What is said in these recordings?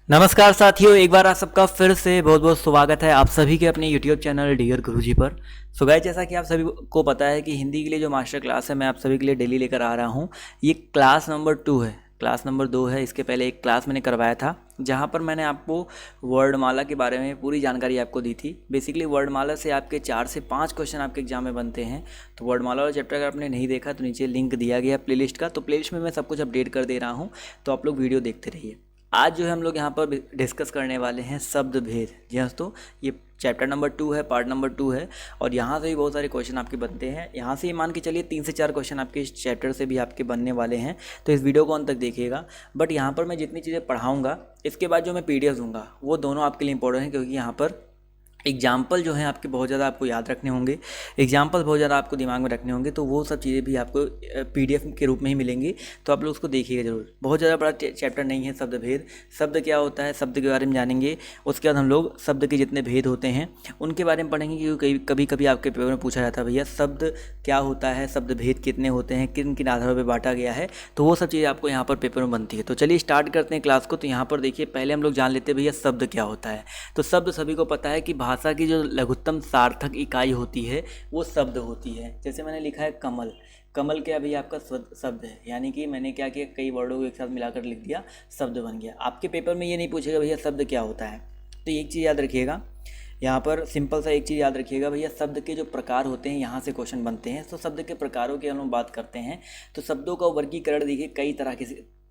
नमस्कार साथियों, एक बार आप सबका फिर से बहुत बहुत स्वागत है आप सभी के अपने YouTube चैनल डियर गुरुजी पर। सो गाइस, जैसा कि आप सभी को पता है कि हिंदी के लिए जो मास्टर क्लास है मैं आप सभी के लिए डेली लेकर आ रहा हूँ। ये क्लास नंबर 2 है, क्लास नंबर 2 है। इसके पहले एक क्लास मैंने करवाया था जहाँ पर मैंने आपको वर्णमाला के बारे में पूरी जानकारी आपको दी थी। बेसिकली वर्णमाला से आपके 4 से 5 क्वेश्चन आपके एग्जाम में बनते हैं। तो वर्णमाला वाला चैप्टर अगर आपने नहीं देखा तो नीचे लिंक दिया गया प्लेलिस्ट का, तो प्लेलिस्ट में मैं सब कुछ अपडेट कर दे रहा हूँ, तो आप लोग वीडियो देखते रहिए। आज जो है हम लोग यहाँ पर डिस्कस करने वाले हैं शब्द भेद। जी हाँ दोस्तों, ये चैप्टर नंबर 2 है, पार्ट नंबर 2 है और यहाँ से भी बहुत सारे क्वेश्चन आपके बनते हैं। यहाँ से ही मान के चलिए 3 से 4 क्वेश्चन आपके इस चैप्टर से भी आपके बनने वाले हैं, तो इस वीडियो को अंत तक देखिएगा। बट यहाँ पर मैं जितनी चीज़ें पढ़ाऊँगा इसके बाद जो मैं PDF दूँगा वो दोनों आपके लिए इंपॉर्टेंट है, क्योंकि यहाँ पर एग्जाम्पल जो हैं आपके बहुत ज़्यादा आपको याद रखने होंगे, एग्जाम्पल बहुत ज़्यादा आपको दिमाग में रखने होंगे, तो वो सब चीज़ें भी आपको PDF के रूप में ही मिलेंगी। तो आप लोग उसको देखिएगा ज़रूर। बहुत ज़्यादा बड़ा चैप्टर नहीं है शब्द भेद। शब्द क्या होता है, शब्द के बारे में जानेंगे। उसके बाद हम लोग शब्द के जितने भेद होते हैं उनके बारे में पढ़ेंगे, क्योंकि कभी कभी आपके पेपर में पूछा जाता है भैया शब्द क्या होता है, शब्द भेद कितने होते हैं, किन किन आधारों पर बांटा गया है, तो वो सब चीज़ें आपको यहाँ पर पेपर में बनती है। तो चलिए स्टार्ट करते हैं क्लास को। तो यहाँ पर देखिए, पहले हम लोग जान लेते हैं भैया शब्द क्या होता है। तो शब्द सभी को पता है कि भाषा की जो लघुत्तम सार्थक इकाई होती है वो शब्द होती है। जैसे मैंने लिखा है कमल, कमल क्या भैया आपका शब्द है, यानी कि मैंने क्या किया, कई वर्डों को एक साथ मिलाकर लिख दिया, शब्द बन गया। आपके पेपर में ये नहीं पूछेगा भैया शब्द क्या होता है। तो एक चीज़ याद रखिएगा, यहाँ पर सिंपल सा एक चीज़ याद रखिएगा भैया, शब्द के जो प्रकार होते हैं यहाँ से क्वेश्चन बनते हैं। तो शब्द के प्रकारों की हम बात करते हैं तो शब्दों का वर्गीकरण देखिए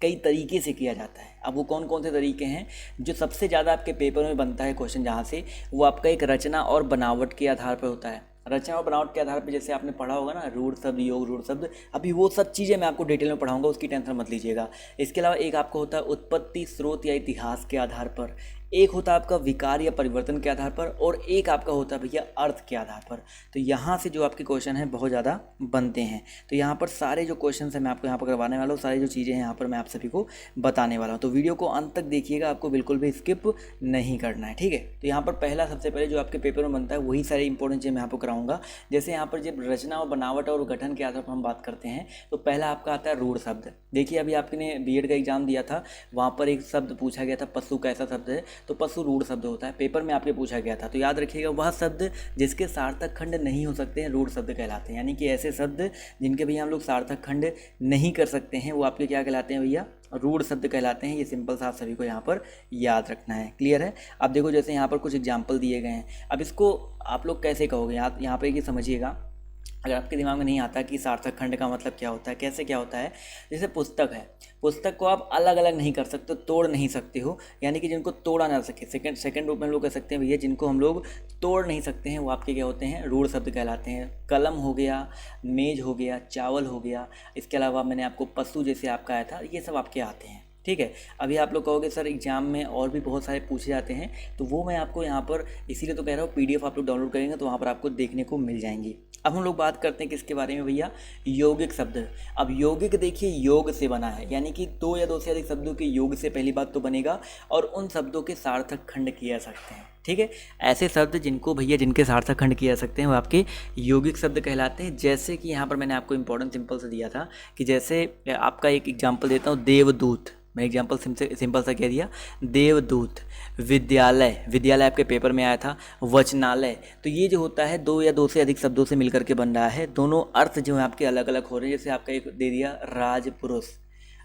कई तरीके से किया जाता है। अब वो कौन कौन से तरीके हैं, जो सबसे ज़्यादा आपके पेपर में बनता है क्वेश्चन जहाँ से, वो आपका एक रचना और बनावट के आधार पर होता है। रचना और बनावट के आधार पर जैसे आपने पढ़ा होगा ना, रूढ़ शब्द, योग रूढ़ शब्द, अभी वो सब चीज़ें मैं आपको डिटेल में पढ़ाऊंगा, उसकी टेंशन मत लीजिएगा। इसके अलावा एक आपका होता है उत्पत्ति, स्रोत या इतिहास के आधार पर, एक होता है आपका विकार या परिवर्तन के आधार पर, और एक आपका होता है भैया अर्थ के आधार पर। तो यहाँ से जो आपके क्वेश्चन हैं बहुत ज़्यादा बनते हैं। तो यहाँ पर सारे जो क्वेश्चन हैं मैं आपको यहाँ पर करवाने वाला हूँ, सारी जो चीज़ें हैं यहाँ पर मैं आप सभी को बताने वाला हूँ। तो वीडियो को अंत तक देखिएगा, आपको बिल्कुल भी स्किप नहीं करना है, ठीक है। तो यहाँ पर पहला सबसे पहले जो आपके पेपर में बनता है वही सारी इंपॉर्टेंट चीज़ मैं आपको कराऊंगा। जैसे यहाँ पर जब रचना और बनावट और गठन के आधार पर हम बात करते हैं तो पहला आपका आता है रूढ़ शब्द। देखिए, अभी आपने BEd का एग्जाम दिया था, वहाँ पर एक शब्द पूछा गया था, पशु कैसा शब्द है, तो पशु रूढ़ शब्द होता है, पेपर में आपके पूछा गया था। तो याद रखिएगा, वह शब्द जिसके सार्थक खंड नहीं हो सकते हैं रूढ़ शब्द कहलाते हैं। यानी कि ऐसे शब्द जिनके भैया हम लोग सार्थक खंड नहीं कर सकते हैं वो आपके क्या कहलाते हैं भैया, रूढ़ शब्द कहलाते हैं। ये सिंपल सा आप सभी को यहाँ पर याद रखना है, क्लियर है। अब देखो, जैसे यहाँ पर कुछ एग्जाम्पल दिए गए हैं, अब इसको आप लोग कैसे कहोगे, यहाँ पर ये समझिएगा। अगर आपके दिमाग में नहीं आता कि सार्थक खंड का मतलब क्या होता है, कैसे क्या होता है, जैसे पुस्तक है, पुस्तक को आप अलग अलग नहीं कर सकते, तोड़ नहीं सकते हो, यानी कि जिनको तोड़ा ना सके, सेकंड रूप में हम लोग कह सकते हैं भैया, जिनको हम लोग तोड़ नहीं सकते हैं वो आपके क्या होते हैं, रूढ़ शब्द कहलाते हैं। कलम हो गया, मेज हो गया, चावल हो गया, इसके अलावा मैंने आपको पशु जैसे आपका आया था, ये सब आपके आते हैं, ठीक है। अभी आप लोग कहोगे सर एग्जाम में और भी बहुत सारे पूछे जाते हैं, तो वो मैं आपको यहाँ पर इसीलिए तो कह रहा हूँ PDF आप लोग डाउनलोड करेंगे तो वहाँ पर आपको देखने को मिल जाएंगी। अब हम लोग बात करते हैं किसके बारे में भैया, यौगिक शब्द। अब यौगिक देखिए योग से बना है, यानी कि 2 या 2 से अधिक शब्दों के योग से पहली बात तो बनेगा, और उन शब्दों के सार्थक खंड किए जा सकते हैं, ठीक है। ऐसे शब्द जिनको भैया जिनके सार्थक खंड किए जा सकते हैं वो आपके यौगिक शब्द कहलाते हैं। जैसे कि यहाँ पर मैंने आपको इंपॉर्टेंट सिंपल से दिया था कि जैसे आपका एक एग्जाम्पल देता हूँ, देवदूत, मैं एग्जाम्पल सिंपल सा कह दिया, देवदूत। विद्यालय, विद्यालय आपके पेपर में आया था। वचनालय, तो ये जो होता है 2 या 2 से अधिक शब्दों से मिलकर के बन रहा है, दोनों अर्थ जो है आपके अलग अलग हो रहे हैं। जैसे आपका एक दे दिया राजपुरुष,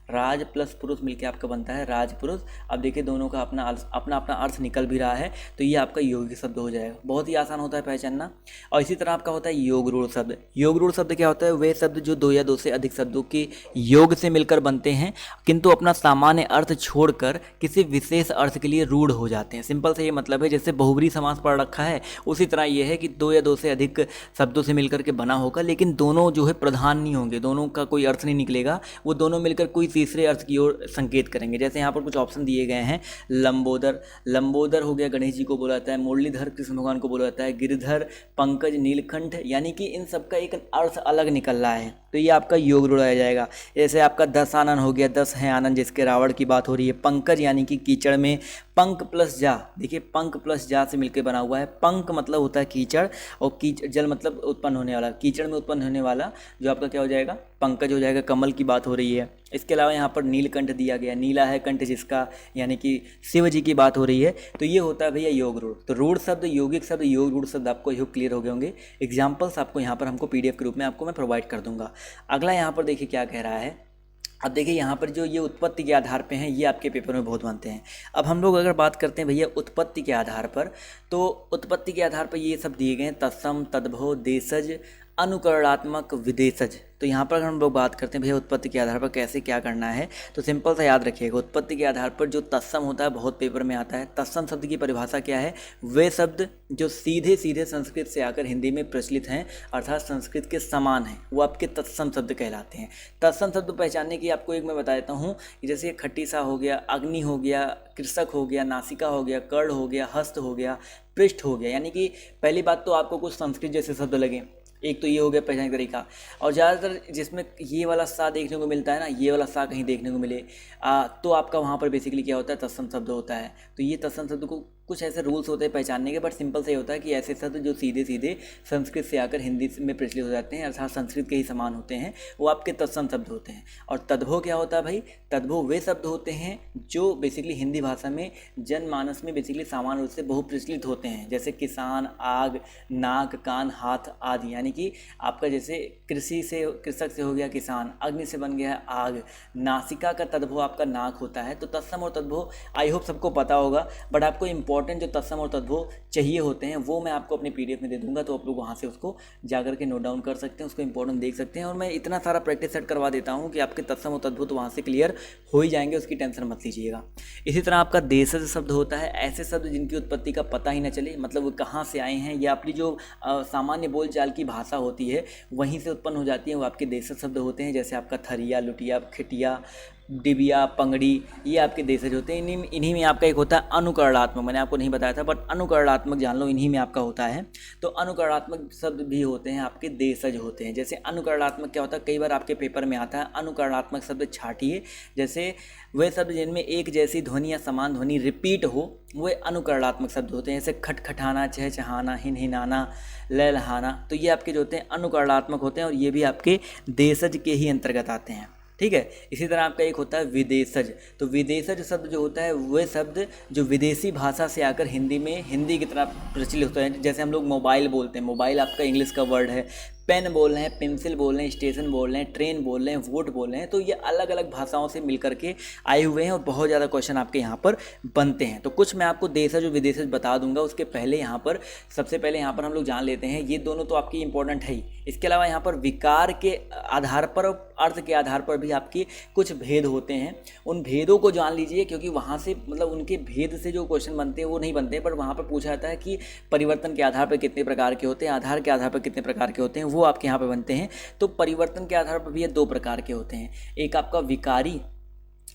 राज प्लस पुरुष मिलके आपका बनता है राजपुरुष। अब देखिए दोनों का अपना अपना अर्थ निकल भी रहा है, तो ये आपका यौगिक शब्द हो जाएगा। बहुत ही आसान होता है पहचानना। और इसी तरह आपका होता है योग रूढ़ शब्द। योग रूढ़ शब्द क्या होता है, वे शब्द जो 2 या 2 से अधिक शब्दों के योग से मिलकर बनते हैं, किंतु अपना सामान्य अर्थ छोड़कर किसी विशेष अर्थ के लिए रूढ़ हो जाते हैं। सिंपल से ये मतलब है, जैसे बहुब्री समास पढ़ रखा है उसी तरह ये है कि 2 या 2 से अधिक शब्दों से मिलकर के बना होगा, लेकिन दोनों जो है प्रधान नहीं होंगे, दोनों का कोई अर्थ नहीं निकलेगा, वो दोनों मिलकर कोई तीसरे अर्थ की ओर संकेत करेंगे। जैसे यहाँ पर कुछ ऑप्शन दिए गए हैं, लंबोदर, लंबोदर हो गया गणेश जी को बोला जाता है, मुरलीधर कृष्ण भगवान को बोला जाता है, गिरधर, पंकज, नीलकंठ, यानी कि इन सब का एक अर्थ अलग निकल रहा है, तो ये आपका योग रूढ़ आ जाएगा। जैसे आपका 10 आनन हो गया, 10 है आनंद, जिसके रावण की बात हो रही है। पंकज यानी कि कीचड़ में, पंक प्लस जा, देखिए पंक प्लस जा से मिलकर बना हुआ है। पंक मतलब होता है कीचड़, और जल मतलब उत्पन्न होने वाला, कीचड़ में उत्पन्न होने वाला जो आपका क्या हो जाएगा, पंकज हो जाएगा। कमल की बात हो रही है। इसके अलावा यहाँ पर नीलकंठ दिया गया, नीला है कंठ जिसका, यानी कि शिव जी की बात हो रही है। तो ये होता है भैया योग रूढ़। तो रूढ़ शब्द, यौगिक शब्द, योग रूढ़ शब्द आपको योग क्लियर हो गए होंगे। एग्जाम्पल्स आपको यहाँ पर हमको PDF के रूप में आपको मैं प्रोवाइड कर दूंगा। अगला यहाँ पर देखिए क्या कह रहा है। अब देखिए यहाँ पर जो ये उत्पत्ति के आधार पे हैं, ये आपके पेपर में बहुत बनते हैं। अब हम लोग अगर बात करते हैं भैया उत्पत्ति के आधार पर, तो उत्पत्ति के आधार पर ये सब दिए गए हैं, तत्सम, तद्भव, देशज, अनुकरणात्मक, विदेशज। तो यहाँ पर अगर हम लोग बात करते हैं भैया उत्पत्ति के आधार पर कैसे क्या करना है, तो सिंपल सा याद रखिएगा। उत्पत्ति के आधार पर जो तत्सम होता है बहुत पेपर में आता है। तत्सम शब्द की परिभाषा क्या है? वे शब्द जो सीधे सीधे संस्कृत से आकर हिंदी में प्रचलित हैं, अर्थात संस्कृत के समान हैं, वो आपके तत्सम शब्द कहलाते हैं। तत्सम शब्द पहचानने की आपको एक मैं बता देता हूँ कि जैसे खट्टी सा हो गया, अग्नि हो गया, कृषक हो गया, नासिका हो गया, कर्ण हो गया, हस्त हो गया, पृष्ठ हो गया। यानी कि पहली बात तो आपको कुछ संस्कृत जैसे शब्द लगे, एक तो ये हो गया पहचान का तरीका। और ज़्यादातर जिसमें ये वाला सा देखने को मिलता है ना, ये वाला सा कहीं देखने को मिले तो आपका वहाँ पर बेसिकली क्या होता है? तत्सम शब्द होता है। तो ये तत्सम शब्द को कुछ ऐसे रूल्स होते हैं पहचानने के, बट सिंपल से होता है कि ऐसे शब्द जो सीधे सीधे संस्कृत से आकर हिंदी में प्रचलित हो जाते हैं, अर्थात संस्कृत के ही समान होते हैं, वो आपके तत्सम शब्द होते हैं। और तद्भव क्या होता है भाई? तद्भव वे शब्द होते हैं जो बेसिकली हिंदी भाषा में जनमानस में बेसिकली सामान्य रूप से बहुप्रचलित होते हैं, जैसे किसान, आग, नाक, कान, हाथ आदि। यानी कि आपका जैसे कृषि से, कृषक से हो गया किसान, अग्नि से बन गया है आग, नासिका का तद्भव आपका नाक होता है। तो तत्सम और तद्भव आई होप सबको पता होगा, बट आपको इंपॉर्टेंट जो तत्सम और तद्भव चाहिए होते हैं वो मैं आपको अपने PDF में दे दूंगा, तो आप लोग वहाँ से उसको जाकर के नोट डाउन कर सकते हैं, उसको इंपॉर्टेंट देख सकते हैं। और मैं इतना सारा प्रैक्टिस सेट करवा देता हूँ कि आपके तत्सम और तद्भव तो वहाँ से क्लियर हो ही जाएंगे, उसकी टेंशन मत लीजिएगा। इसी तरह आपका देशज शब्द होता है, ऐसे शब्द जिनकी उत्पत्ति का पता ही न चले, मतलब वो कहाँ से आए हैं, या अपनी जो सामान्य बोलचाल की भाषा होती है वहीं से उत्पन्न हो जाती है, वो आपके देशज शब्द होते हैं। जैसे आपका थरिया, लुटिया, खिटिया, डिबिया, पंगड़ी, ये आपके देशज होते हैं। इन्हीं में आपका एक होता है अनुकरणात्मक, मैंने आपको नहीं बताया था बट अनुकरणात्मक जान लो, इन्हीं में आपका होता है। तो अनुकरणात्मक शब्द भी होते हैं आपके देशज होते हैं। जैसे अनुकरणात्मक क्या होता है, कई बार आपके पेपर में आता है अनुकरणात्मक शब्द छाटिए, जैसे वे शब्द जिनमें एक जैसी ध्वनि या समान ध्वनि रिपीट हो, वे अनुकरणात्मक शब्द होते हैं। जैसे खटखटाना, चहचहाना, हिनहिनाना, लहलहाना, तो ये आपके जो होते हैं अनुकरणात्मक होते हैं, और ये भी आपके देशज के ही अंतर्गत आते हैं। ठीक है। इसी तरह आपका एक होता है विदेशज। तो विदेशज शब्द जो होता है वह शब्द जो विदेशी भाषा से आकर हिंदी में, हिंदी की तरह प्रचलित होता है। जैसे हम लोग मोबाइल बोलते हैं, मोबाइल आपका इंग्लिश का वर्ड है, पेन बोल रहे हैं, पेंसिल बोल रहे हैं, स्टेशन बोल रहे हैं, ट्रेन बोल रहे हैं, वोट बोल रहे हैं। तो ये अलग अलग भाषाओं से मिल करके आए हुए हैं और बहुत ज़्यादा क्वेश्चन आपके यहाँ पर बनते हैं। तो कुछ मैं आपको देशज और विदेशज बता दूंगा। उसके पहले यहाँ पर सबसे पहले यहाँ पर हम लोग जान लेते हैं, ये दोनों तो आपकी इंपॉर्टेंट है ही। इसके अलावा यहाँ पर विकार के आधार पर और अर्थ के आधार पर भी आपके कुछ भेद होते हैं। उन भेदों को जान लीजिए, क्योंकि वहाँ से मतलब उनके भेद से जो क्वेश्चन बनते हैं वो नहीं बनते हैं, पर वहाँ पर पूछा जाता है कि परिवर्तन के आधार पर कितने प्रकार के होते हैं, आधार के आधार पर कितने प्रकार के होते हैं, वो आपके यहाँ पे बनते हैं। तो परिवर्तन के आधार पर भी ये दो प्रकार के होते हैं, एक आपका विकारी,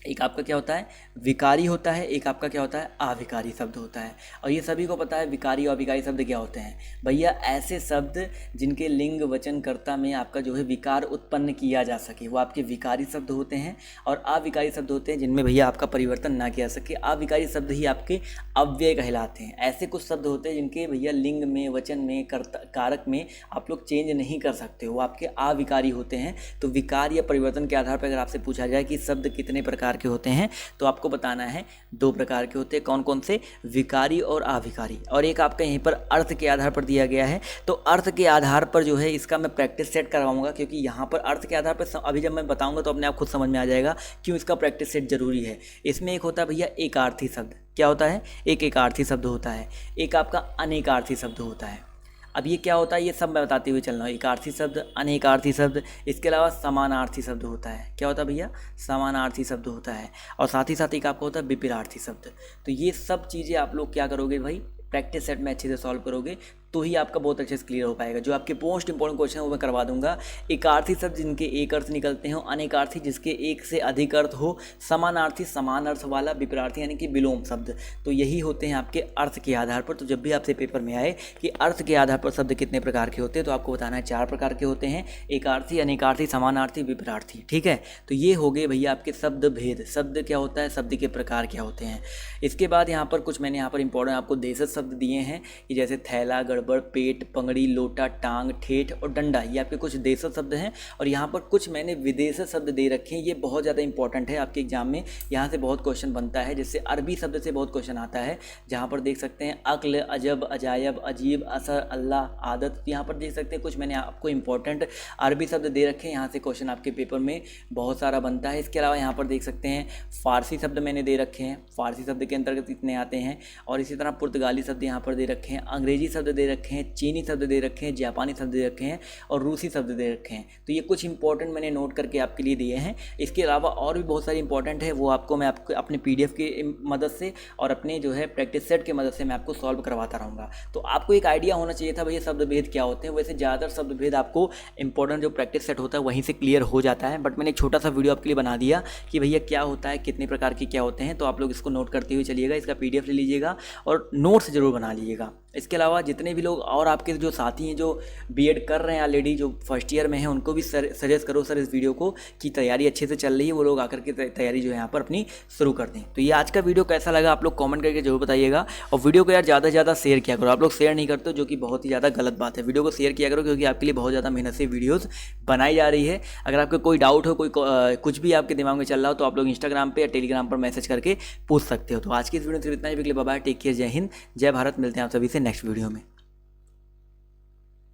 एक आपका क्या होता है विकारी होता है, एक आपका क्या होता है अविकारी शब्द होता है। और ये सभी को पता है विकारी और अविकारी शब्द क्या होते हैं भैया, ऐसे शब्द जिनके लिंग वचन कर्ता में आपका जो है विकार उत्पन्न किया जा सके, वो आपके विकारी शब्द होते हैं। और अविकारी शब्द होते हैं जिनमें भैया आपका परिवर्तन ना किया सके, अविकारी शब्द ही आपके अव्यय कहलाते हैं। ऐसे कुछ शब्द होते हैं जिनके भैया लिंग में, वचन में, कारक में आप लोग चेंज नहीं कर सकते, वो आपके अविकारी होते हैं। तो विकार या परिवर्तन के आधार पर अगर आपसे पूछा जाए कि शब्द कितने प्रकार के होते हैं, तो आपको बताना है दो प्रकार के होते हैं। कौन कौन से? विकारी और अविकारी। और एक आपका यहीं पर अर्थ के आधार पर दिया गया है। तो अर्थ के आधार पर जो है इसका मैं प्रैक्टिस सेट करवाऊंगा, क्योंकि यहाँ पर अर्थ के आधार पर अभी जब मैं बताऊंगा तो अपने आप खुद समझ में आ जाएगा क्यों इसका प्रैक्टिस सेट जरूरी है। इसमें एक होता है भैया एकार्थी शब्द। क्या होता है? एक एकार्थी शब्द होता है, एक आपका अनेकार्थी शब्द होता है। अब ये क्या होता है ये सब मैं बताते हुए चल रहा हूँ। एकार्थी शब्द, अनेकार्थी शब्द, इसके अलावा समानार्थी शब्द होता है। क्या होता है भैया? समानार्थी शब्द होता है। और साथ ही साथ एक आपका होता है विपरीतार्थी शब्द। तो ये सब चीज़ें आप लोग क्या करोगे भाई, प्रैक्टिस सेट में अच्छे से सॉल्व करोगे तो ही आपका बहुत अच्छे से क्लियर हो पाएगा। जो आपके मोस्ट इंपॉर्टेंट क्वेश्चन है वो मैं करवा दूंगा। एकार्थी शब्द जिनके एक अर्थ निकलते हो, अनेकार्थी जिसके एक से अधिक अर्थ हो, समानार्थी समान अर्थ वाला, विपरीतार्थी यानी कि विलोम शब्द। तो यही होते हैं आपके अर्थ के आधार पर। तो जब भी आपसे पेपर में आए कि अर्थ के आधार पर शब्द कितने प्रकार के होते हैं, तो आपको बताना है 4 प्रकार के होते हैं, एकार्थी, अनेकार्थी, समानार्थी, विपरीतार्थी। ठीक है। तो ये हो गए भैया आपके शब्द भेद। शब्द क्या होता है, शब्द के प्रकार क्या होते हैं। इसके बाद यहाँ पर कुछ मैंने यहाँ पर इंपॉर्टेंट आपको देशज शब्द दिए हैं कि जैसे थैला, गढ़ गड़बड़, पेट, पंगड़ी, लोटा, टांग, ठेठ और डंडा, ये आपके कुछ देशज शब्द हैं। और यहाँ पर कुछ मैंने विदेशज शब्द दे रखे हैं, ये बहुत ज़्यादा इंपॉर्टेंट है आपके एग्जाम में, यहाँ से बहुत क्वेश्चन बनता है। जैसे अरबी शब्द से बहुत क्वेश्चन आता है, जहाँ पर देख सकते हैं अक्ल, अजब, अजायब, अजीब, असर, अल्लाह, आदत। यहाँ पर देख सकते हैं कुछ मैंने आपको इंपॉर्टेंट अरबी शब्द दे रखे हैं, यहाँ से क्वेश्चन आपके पेपर में बहुत सारा बनता है। इसके अलावा यहाँ पर देख सकते हैं फ़ारसी शब्द मैंने दे रखे हैं, फ़ारसी शब्द के अंतर्गत इतने आते हैं। और इसी तरह पुर्तगाली शब्द यहाँ पर दे रखे हैं, अंग्रेजी शब्द दे रखे हैं, चीनी शब्द दे रखे हैं, जापानी शब्द दे रखे हैं और रूसी शब्द दे रखे हैं। तो ये कुछ इंपॉर्टेंट मैंने नोट करके आपके लिए दिए हैं। इसके अलावा और भी बहुत सारे इंपॉर्टेंट है, वो आपको मैं आपको अपने PDF की मदद से और अपने जो है प्रैक्टिस सेट की मदद से मैं आपको सॉल्व करवाता रहूँगा। तो आपको एक आइडिया होना चाहिए था भैया शब्द भेद क्या होते हैं। वैसे ज़्यादातर शब्द भेद आपको इंपॉर्टेंट जो प्रैक्टिस सेट होता है वहीं से क्लियर हो जाता है, बट मैंने एक छोटा सा वीडियो आपके लिए बना दिया कि भैया क्या होता है, कितने प्रकार के क्या होते हैं। तो आप लोग इसको नोट करते हुए चलिएगा, इसका PDF ले लीजिएगा और नोट्स ज़रूर बना लीजिएगा। इसके अलावा जितने भी लोग और आपके जो साथी हैं जो B.Ed कर रहे हैं ऑलरेडी, जो फर्स्ट ईयर में हैं, उनको भी सजेस्ट करो सर इस वीडियो को कि तैयारी अच्छे से चल रही है, वो लोग आकर के तैयारी जो है यहाँ पर अपनी शुरू कर दें। तो ये आज का वीडियो कैसा लगा आप लोग कमेंट करके जरूर बताइएगा। और वीडियो को यार ज़्यादा से ज़्यादा शेयर किया करो, आप लोग शेयर नहीं करते हो जो कि बहुत ही ज़्यादा गलत बात है। वीडियो को शेयर किया करो क्योंकि आपके लिए बहुत ज़्यादा मेहनत से वीडियोज़ बनाई जा रही है। अगर आपको कोई डाउट हो, कोई कुछ भी आपके दिमाग में चल रहा हो, तो आप लोग इंस्टाग्राम पर या टेलीग्राम पर मैसेज करके पूछ सकते हो। तो आज की इस वीडियो में सिर्फ इतना ही। बाय बाय, टेक केयर, जय हिंद, जय भारत। मिलते हैं आप सभी से नेक्स्ट वीडियो में।